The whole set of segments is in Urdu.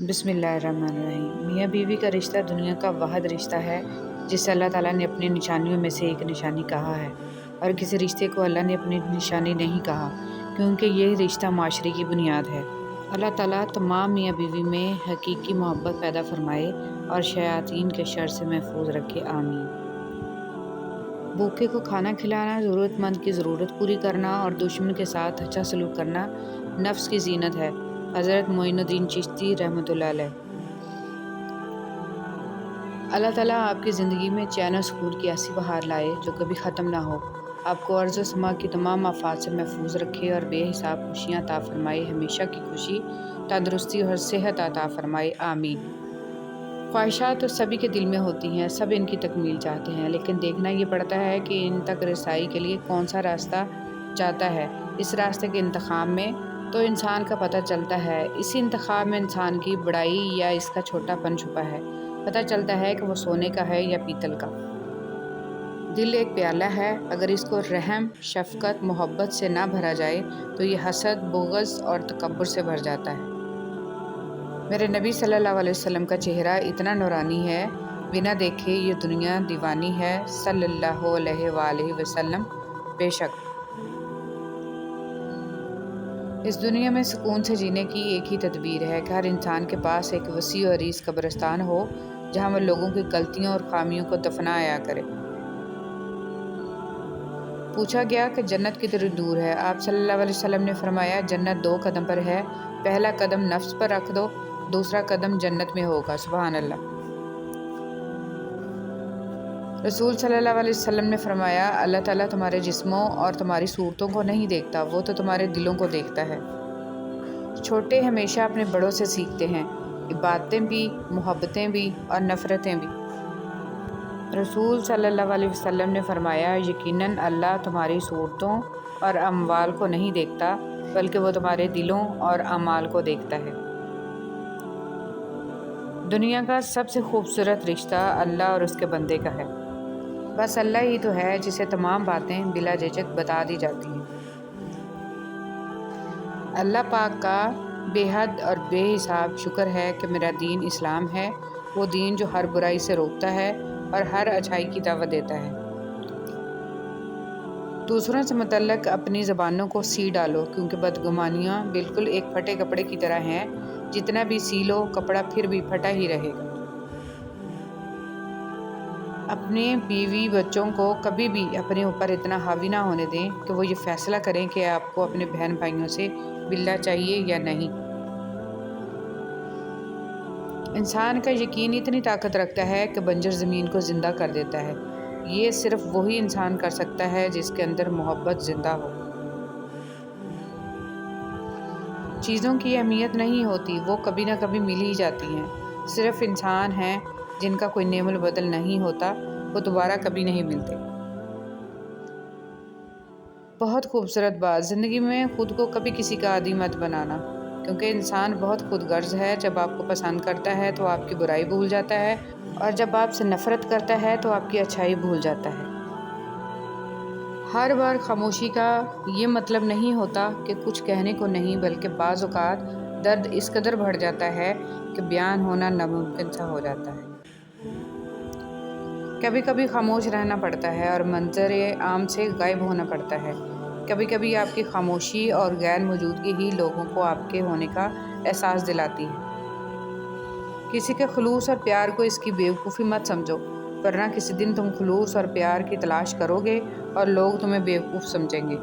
بسم اللہ الرحمن الرحیم۔ میاں بیوی کا رشتہ دنیا کا واحد رشتہ ہے جسے اللہ تعالیٰ نے اپنی نشانیوں میں سے ایک نشانی کہا ہے، اور کسی رشتے کو اللہ نے اپنی نشانی نہیں کہا، کیونکہ یہ رشتہ معاشرے کی بنیاد ہے۔ اللہ تعالیٰ تمام میاں بیوی میں حقیقی محبت پیدا فرمائے اور شیاطین کے شر سے محفوظ رکھے، آمین۔ بھوکے کو کھانا کھلانا، ضرورت مند کی ضرورت پوری کرنا اور دشمن کے ساتھ اچھا سلوک کرنا نفس کی زینت ہے۔ حضرت معین الدین چشتی رحمۃ اللہ علیہ۔ اللہ تعالیٰ آپ کی زندگی میں چین و سکون کی ایسی بہار لائے جو کبھی ختم نہ ہو، آپ کو ارض و سما کی تمام آفات سے محفوظ رکھے اور بے حساب خوشیاں عطا فرمائے، ہمیشہ کی خوشی، تندرستی اور صحت عطا فرمائے، آمین۔ خواہشات تو سبھی کے دل میں ہوتی ہیں، سب ان کی تکمیل چاہتے ہیں، لیکن دیکھنا یہ پڑتا ہے کہ ان تک رسائی کے لیے کون سا راستہ چاہتا ہے۔ اس راستے کے انتخاب میں تو انسان کا پتہ چلتا ہے، اسی انتخاب میں انسان کی بڑائی یا اس کا چھوٹا پن چھپا ہے، پتہ چلتا ہے کہ وہ سونے کا ہے یا پیتل کا۔ دل ایک پیالہ ہے، اگر اس کو رحم، شفقت، محبت سے نہ بھرا جائے تو یہ حسد، بغض اور تکبر سے بھر جاتا ہے۔ میرے نبی صلی اللہ علیہ وسلم کا چہرہ اتنا نورانی ہے، بنا دیکھے یہ دنیا دیوانی ہے، صلی اللہ علیہ وآلہ وسلم۔ بے شک اس دنیا میں سکون سے جینے کی ایک ہی تدبیر ہے کہ ہر انسان کے پاس ایک وسیع و عریض قبرستان ہو جہاں وہ لوگوں کی غلطیوں اور خامیوں کو دفنایا کرے۔ پوچھا گیا کہ جنت کتنی دور ہے؟ آپ صلی اللہ علیہ وسلم نے فرمایا، جنت 2 قدم پر ہے، پہلا قدم نفس پر رکھ دو، دوسرا قدم جنت میں ہوگا، سبحان اللہ۔ رسول صلی اللہ علیہ وسلم نے فرمایا، اللہ تعالیٰ تمہارے جسموں اور تمہاری صورتوں کو نہیں دیکھتا، وہ تو تمہارے دلوں کو دیکھتا ہے۔ چھوٹے ہمیشہ اپنے بڑوں سے سیکھتے ہیں، عبادتیں بھی، محبتیں بھی اور نفرتیں بھی۔ رسول صلی اللہ علیہ وسلم نے فرمایا، یقیناً اللہ تمہاری صورتوں اور اموال کو نہیں دیکھتا، بلکہ وہ تمہارے دلوں اور اعمال کو دیکھتا ہے۔ دنیا کا سب سے خوبصورت رشتہ اللہ اور اس کے بندے کا ہے۔ بس اللہ ہی تو ہے جسے تمام باتیں بلا جھجک بتا دی جاتی ہیں۔ اللہ پاک کا بے حد اور بے حساب شکر ہے کہ میرا دین اسلام ہے، وہ دین جو ہر برائی سے روکتا ہے اور ہر اچھائی کی دعوت دیتا ہے۔ دوسروں سے متعلق اپنی زبانوں کو سی ڈالو، کیونکہ بدگمانیاں بالکل ایک پھٹے کپڑے کی طرح ہیں، جتنا بھی سی لو کپڑا پھر بھی پھٹا ہی رہے گا۔ اپنے بیوی بچوں کو کبھی بھی اپنے اوپر اتنا حاوی نہ ہونے دیں کہ وہ یہ فیصلہ کریں کہ آپ کو اپنے بہن بھائیوں سے ملنا چاہیے یا نہیں۔ انسان کا یقین اتنی طاقت رکھتا ہے کہ بنجر زمین کو زندہ کر دیتا ہے۔ یہ صرف وہی انسان کر سکتا ہے جس کے اندر محبت زندہ ہو۔ چیزوں کی اہمیت نہیں ہوتی، وہ کبھی نہ کبھی مل ہی جاتی ہیں۔ صرف انسان ہیں جن کا کوئی نعم البدل نہیں ہوتا، وہ دوبارہ کبھی نہیں ملتے۔ بہت خوبصورت بات، زندگی میں خود کو کبھی کسی کا عادی مت بنانا، کیونکہ انسان بہت خود غرض ہے۔ جب آپ کو پسند کرتا ہے تو آپ کی برائی بھول جاتا ہے، اور جب آپ سے نفرت کرتا ہے تو آپ کی اچھائی بھول جاتا ہے۔ ہر بار خاموشی کا یہ مطلب نہیں ہوتا کہ کچھ کہنے کو نہیں، بلکہ بعض اوقات درد اس قدر بڑھ جاتا ہے کہ بیان ہونا ناممکن سا ہو جاتا ہے۔ کبھی کبھی خاموش رہنا پڑتا ہے اور منظر عام سے غائب ہونا پڑتا ہے۔ کبھی کبھی آپ کی خاموشی اور غیر موجودگی ہی لوگوں کو آپ کے ہونے کا احساس دلاتی ہے۔ کسی کے خلوص اور پیار کو اس کی بیوقوفی مت سمجھو، ورنہ کسی دن تم خلوص اور پیار کی تلاش کرو گے اور لوگ تمہیں بیوقوف سمجھیں گے۔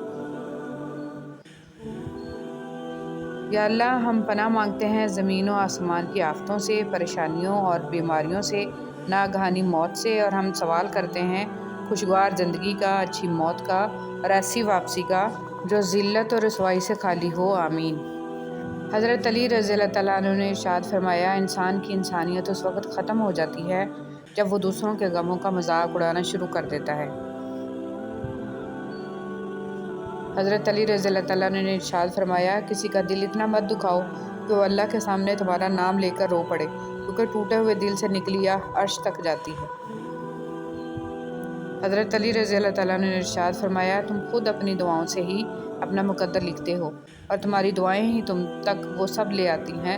یا اللہ، ہم پناہ مانگتے ہیں زمین و آسمان کی آفتوں سے، پریشانیوں اور بیماریوں سے، ناگہانی موت سے، اور ہم سوال کرتے ہیں خوشگوار زندگی کا، اچھی موت کا اور ایسی واپسی کا جو ذلت اور رسوائی سے خالی ہو، آمین۔ حضرت علی رضی اللہ تعالیٰ عنہ نے ارشاد فرمایا، انسان کی انسانیت اس وقت ختم ہو جاتی ہے جب وہ دوسروں کے غموں کا مذاق اڑانا شروع کر دیتا ہے۔ حضرت علی رضی اللہ تعالیٰ عنہ نے ارشاد فرمایا، کسی کا دل اتنا مت دکھاؤ کہ وہ اللہ کے سامنے تمہارا نام لے کر رو پڑے، کیونکہ ٹوٹے ہوئے دل سے نکلی آہ عرش تک جاتی ہے۔ حضرت علی رضی اللہ تعالیٰ عنہ نے ارشاد فرمایا، تم خود اپنی دعاؤں سے ہی اپنا مقدر لکھتے ہو، اور تمہاری دعائیں ہی تم تک وہ سب لے آتی ہیں